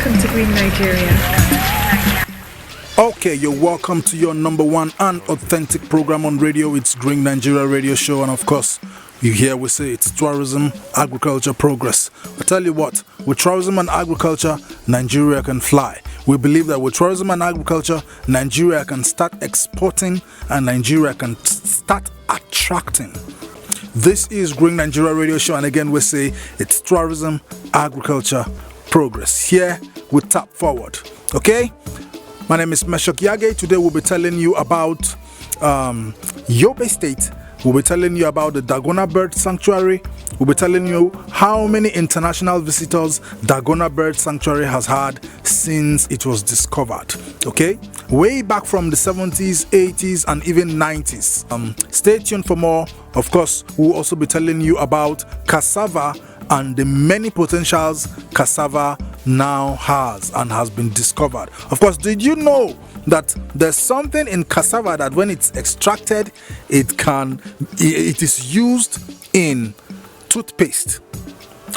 welcome to Green Nigeria. Okay, you're welcome to your number one and authentic program on radio. It's Green Nigeria Radio Show, and of course, you hear we say it's tourism, agriculture, progress. I tell you what, with tourism and agriculture, Nigeria can fly. We believe that with tourism and agriculture, Nigeria can start exporting and Nigeria can start attracting. This is Green Nigeria Radio Show, and again we say it's tourism, agriculture, progress. Here we tap forward. Okay? My name is Meshok Yage. Today we'll be telling you about Yobe State. We'll be telling you about the Dagona Bird Sanctuary. We'll be telling you how many international visitors Dagona Bird Sanctuary has had since it was discovered. Okay? Way back from the 70s, 80s, and even 90s. Stay tuned for more. Of course, we'll also be telling you about cassava and the many potentials cassava now has and has been discovered. Of course, did you know that there's something in cassava that when it's extracted, it is used in toothpaste?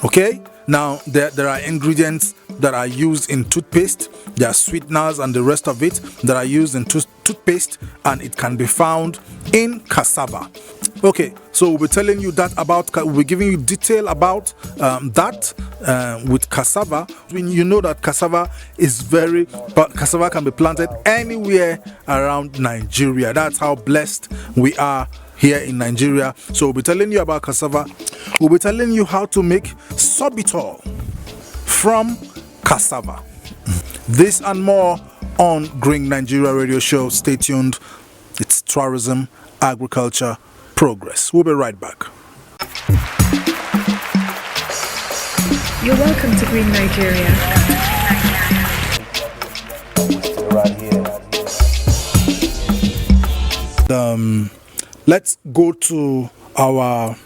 Okay, now there are ingredients that are used in toothpaste. There are sweeteners and the rest of it that are used in toothpaste, and it can be found in cassava. Okay, so we'll be telling you that we'll be giving you detail about that with cassava. You know that cassava cassava can be planted anywhere around Nigeria. That's how blessed we are here in Nigeria. So we'll be telling you about cassava. We'll be telling you how to make sorbitol from cassava. This and more on Green Nigeria Radio Show. Stay tuned. It's tourism, agriculture, progress. We'll be right back. You're welcome to Green Nigeria. Let's go to our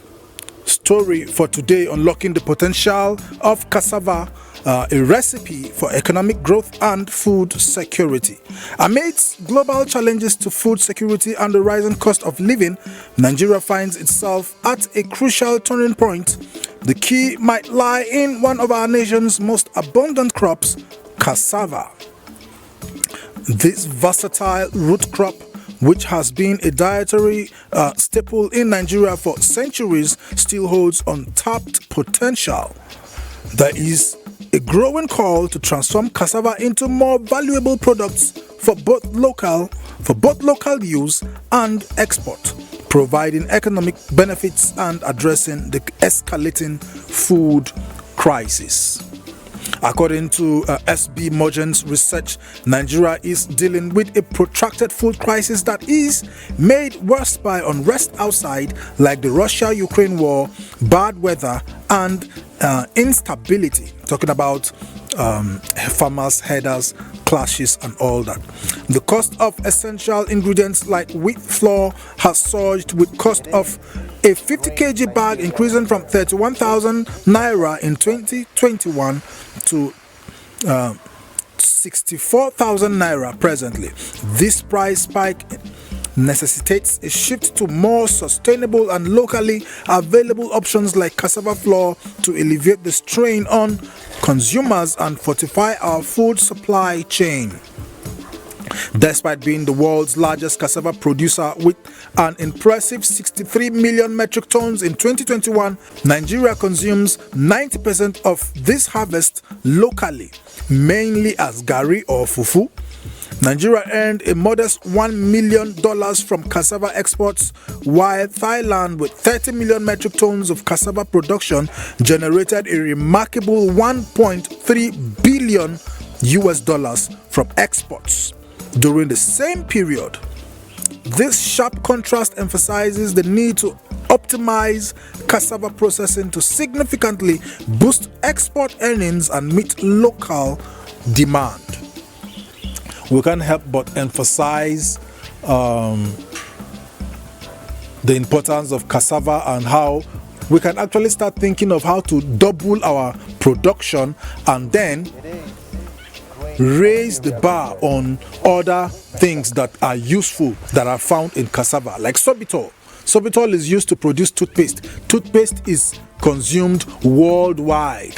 story for today, unlocking the potential of cassava, a recipe for economic growth and food security. Amidst global challenges to food security and the rising cost of living, Nigeria finds itself at a crucial turning point. The key might lie in one of our nation's most abundant crops, cassava. This versatile root crop, which has been a dietary staple in Nigeria for centuries, still holds untapped potential. There is a growing call to transform cassava into more valuable products for both local use and export, providing economic benefits and addressing the escalating food crisis. According to SB Morgan's research, Nigeria is dealing with a protracted food crisis that is made worse by unrest outside, like the Russia-Ukraine war, bad weather, and instability. Talking about farmers, herders, clashes, and all that. The cost of essential ingredients like wheat flour has surged, with cost of a 50 kg bag increasing from 31,000 naira in 2021 to 64,000 naira presently. This price spike necessitates a shift to more sustainable and locally available options like cassava flour to alleviate the strain on consumers and fortify our food supply chain. Despite being the world's largest cassava producer with an impressive 63 million metric tons in 2021, Nigeria consumes 90% of this harvest locally, mainly as gari or fufu. Nigeria earned a modest $1 million from cassava exports, while Thailand, with 30 million metric tons of cassava production, generated a remarkable $1.3 billion from exports. During the same period, this sharp contrast emphasizes the need to optimize cassava processing to significantly boost export earnings and meet local demand. We can't help but emphasize the importance of cassava and how we can actually start thinking of how to double our production and then raise the bar on other things that are useful that are found in cassava, like sorbitol. Sorbitol is used to produce toothpaste. Toothpaste is consumed worldwide.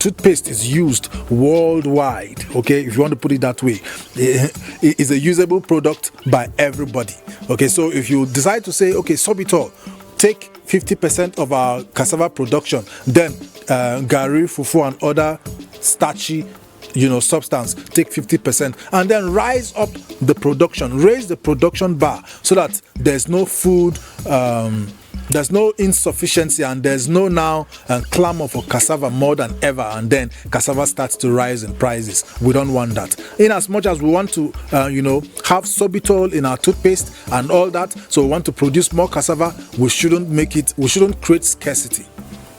Toothpaste is used worldwide. Okay, if you want to put it that way, it is a usable product by everybody. Okay, so if you decide to say, okay, sorbitol, take 50% of our cassava production, then gari, fufu, and other starchy substance, take 50%, and then raise the production bar so that there's no food, there's no insufficiency, and there's no now clamor for cassava more than ever, and then cassava starts to rise in prices. We don't want that. In as much as we want to have sorbitol in our toothpaste and all that, so we want to produce more cassava, we shouldn't create scarcity.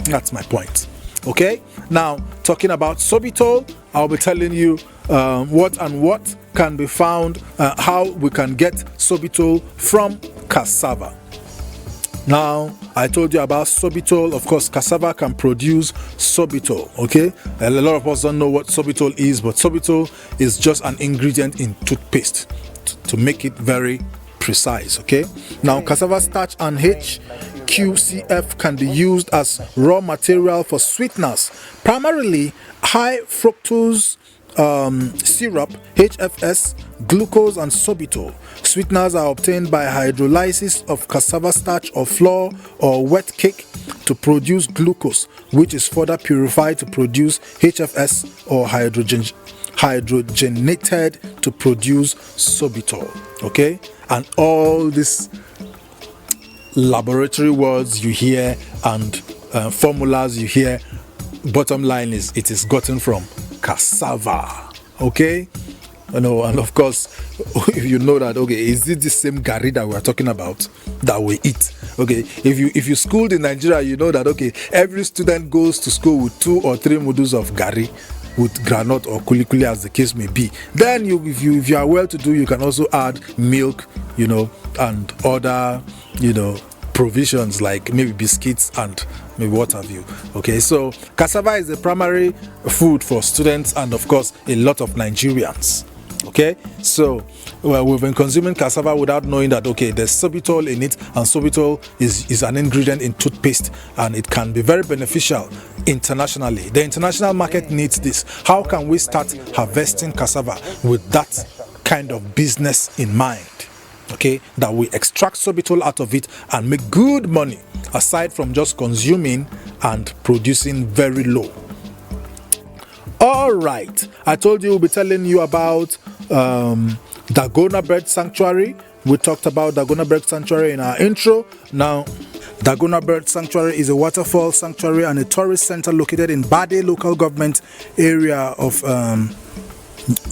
That's my point. Okay, now talking about sorbitol, I'll be telling you what can be found, how we can get sorbitol from cassava. Now, I told you about sorbitol. Of course, cassava can produce sorbitol. Okay, a lot of us don't know what sorbitol is, but sorbitol is just an ingredient in toothpaste to make it very precise. Okay, now cassava starch and HQCF can be used as raw material for sweeteners, primarily high fructose syrup, HFS, glucose, and sorbitol. Sweeteners are obtained by hydrolysis of cassava starch or flour or wet cake to produce glucose, which is further purified to produce HFS or hydrogenated to produce sorbitol. Okay, and all these laboratory words you hear and formulas you hear, bottom line is it is gotten from cassava. Okay, and of course, if you know that, okay, is it the same gari that we are talking about that we eat? Okay, if you schooled in Nigeria, you know that, okay, every student goes to school with 2 or 3 modules of gari with granite or kulikuli, as the case may be. Then if you are well to do, you can also add milk, and other provisions like maybe biscuits and maybe what have you. Okay, so cassava is the primary food for students and of course a lot of Nigerians. Okay, so we've been consuming cassava without knowing that, okay, there's sorbitol in it, and sorbitol is an ingredient in toothpaste, and it can be very beneficial internationally. The international market needs this. How can we start harvesting cassava with that kind of business in mind? Okay, that we extract sorbitol out of it and make good money, aside from just consuming and producing very low. All right, I told you we'll be telling you about Dagona Bird Sanctuary. We talked about Dagona Bird Sanctuary in our intro. Now, Dagona Bird Sanctuary is a waterfall sanctuary and a tourist center located in Bade local government area of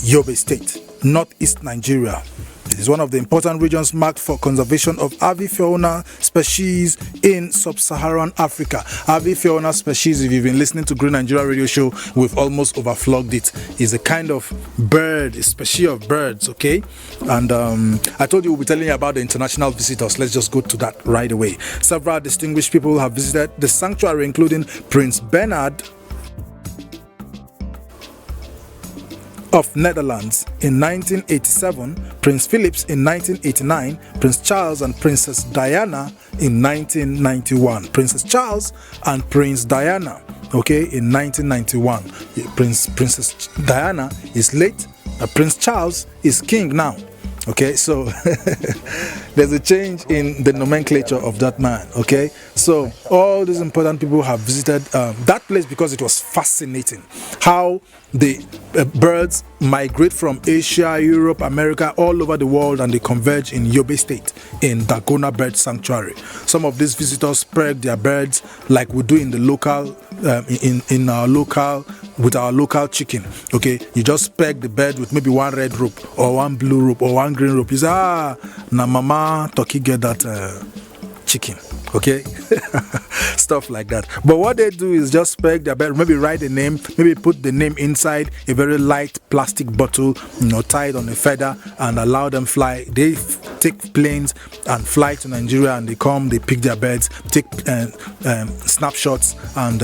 Yobe State, northeast Nigeria. It is one of the important regions marked for conservation of avifauna species in sub-Saharan Africa. Avifauna species, if you've been listening to Green Nigeria Radio Show, we've almost overflogged it. Is a kind of bird, a species of birds, okay? And I told you we'll be telling you about the international visitors. Let's just go to that right away. Several distinguished people have visited the sanctuary, including Prince Bernhard of Netherlands in 1987, Prince Philips in 1989, Prince Charles and Princess Diana in 1991. Princess Charles and Prince Diana, okay, in 1991. Princess Diana is late, Prince Charles is king now. Okay, so there's a change in the nomenclature of that man. Okay, so all these important people have visited that place because it was fascinating how the birds migrate from Asia, Europe, America, all over the world, and they converge in Yobe State in Dagona Bird Sanctuary. Some of these visitors peg their birds like we do in the local, in our local, with our local chicken. Okay, you just peg the bird with maybe one red rope or one blue rope or one green rope. You say, na mama turkey get that chicken. Okay, stuff like that. But what they do is just peg their bird, maybe write the name, maybe put the name inside a very light plastic bottle, tied on a feather, and allow them fly. They take planes and fly to Nigeria, and they come, they pick their birds, take snapshots, and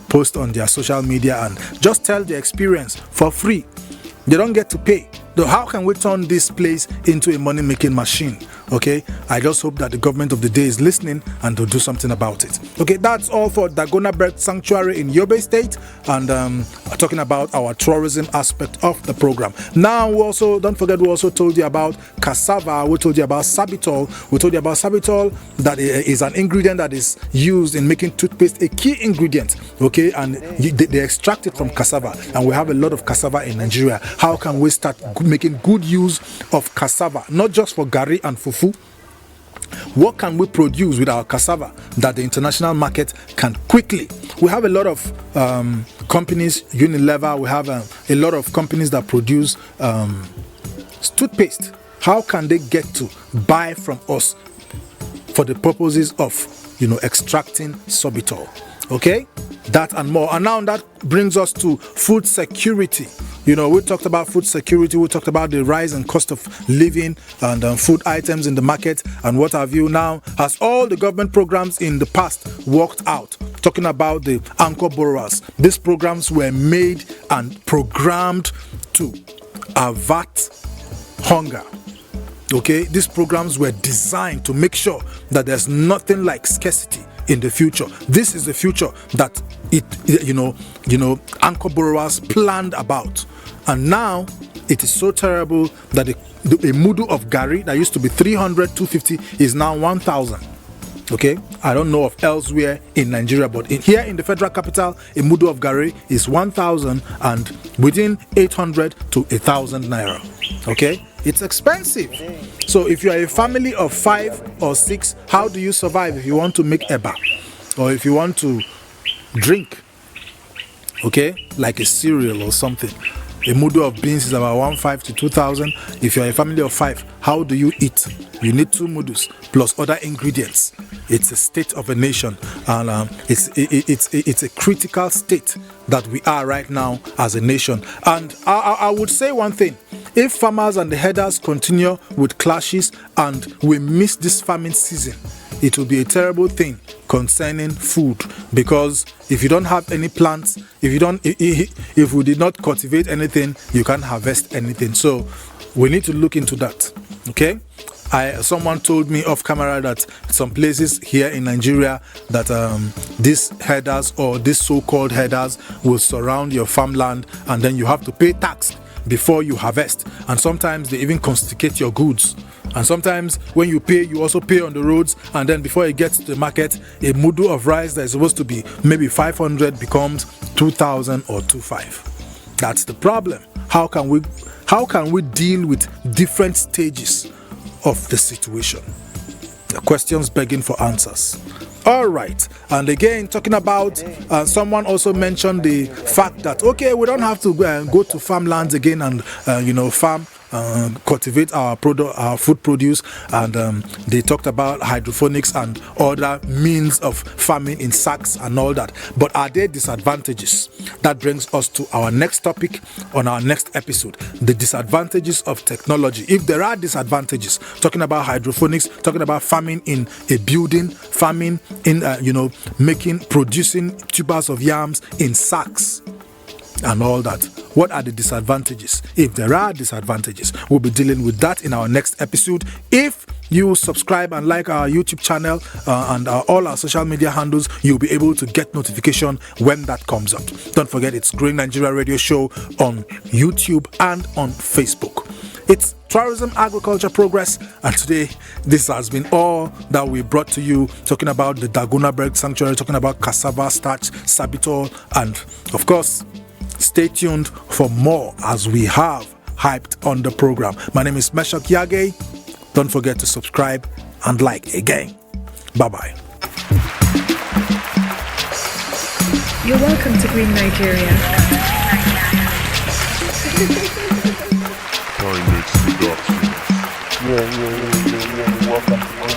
post on their social media, and just tell their experience for free. They don't get to pay. So how can we turn this place into a money-making machine? Okay, I just hope that the government of the day is listening and to do something about it. Okay, that's all for Dagona Bird Sanctuary in Yobe State, and talking about our tourism aspect of the program. Now, we also told you about cassava. We told you about sorbitol. We told you about sorbitol, that is an ingredient that is used in making toothpaste, a key ingredient. Okay, and they extract it from cassava, and we have a lot of cassava in Nigeria. How can we start making good use of cassava, not just for gari and fufu? What can we produce with our cassava that the international market can quickly? We have a lot of companies, Unilever, we have a lot of companies that produce toothpaste. How can they get to buy from us for the purposes of, extracting sorbitol? Okay, that and more. And now that brings us to food security. We talked about food security. We talked about the rise in cost of living and food items in the market and what have you. Now, as all the government programs in the past worked out, talking about the anchor borrowers, these programs were made and programmed to avert hunger. Okay, these programs were designed to make sure that there's nothing like scarcity in the future. This is the future that anchor borrowers planned about. And now it is so terrible that a mudu of gari that used to be 300, 250 is now 1,000. Okay, I don't know of elsewhere in Nigeria, but here in the federal capital, a mudu of gari is 1,000 and within 800 to 1,000 naira. Okay, it's expensive. So if you are a family of 5 or 6, how do you survive if you want to make eba or if you want to drink? Okay, like a cereal or something. A mudu of beans is about 1,500 to 2,000. If you are a family of 5, how do you eat? You need 2 mudus plus other ingredients. It's a state of a nation, and it's a critical state that we are right now as a nation. And I would say one thing: if farmers and the herders continue with clashes and we miss this farming season, it will be a terrible thing concerning food, because if you don't have any plants, if we did not cultivate anything, you can't harvest anything. So we need to look into that. Okay, someone told me off camera that some places here in Nigeria that these herders or these so-called herders will surround your farmland, and then you have to pay tax before you harvest, and sometimes they even confiscate your goods. And sometimes when you pay, you also pay on the roads, and then before it gets to the market, a mudu of rice that is supposed to be maybe 500 becomes 2,000 or 2,500. That's the problem. How can we deal with different stages of the situation? The questions begging for answers. All right, and again, talking about, someone also mentioned the fact that, okay, we don't have to go to farmlands again and farm, cultivate our food produce, and they talked about hydroponics and other means of farming in sacks and all that. But are there disadvantages? That brings us to our next topic on our next episode: the disadvantages of technology. If there are disadvantages, talking about hydroponics, talking about farming in a building, farming in producing tubers of yams in sacks and all that. What are the disadvantages? If there are disadvantages, we'll be dealing with that in our next episode. If you subscribe and like our YouTube channel and all our social media handles, you'll be able to get notification when that comes up. Don't forget, it's Green Nigeria Radio Show on YouTube and on Facebook. It's Tourism Agriculture Progress, and today this has been all that we brought to you, talking about the Dagona Bird Sanctuary, talking about cassava, starch, sorbitol, and of course, stay tuned for more as we have hyped on the program. My name is Meshach Yage. Don't forget to subscribe and like again. Bye-bye. You're welcome to Green Nigeria. Welcome to